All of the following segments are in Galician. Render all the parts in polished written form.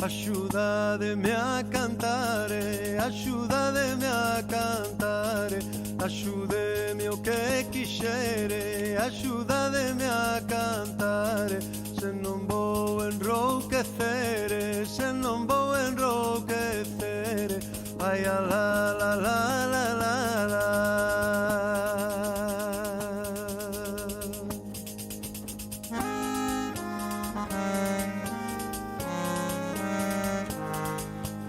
Axúdademe a cantare, axúdademe a cantare, axúdeme o que quixere, axúdademe a cantare, se non vou enrouquecere, se non vou enrouquecere, ai a la la la la la la.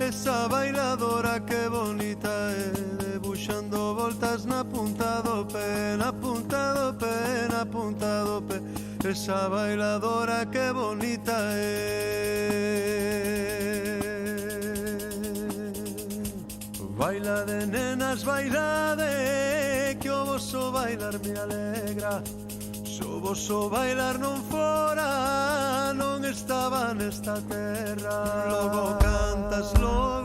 Esa bailadora que bonita é, debuxando voltas na punta do pé, na punta do pé, na punta do pé. Esa bailadora que bonita é. Baila de nenas, baila de, que o voso bailar me alegra. Se o voso bailar non fora, non estaba nesta terra. Logo cantas, logo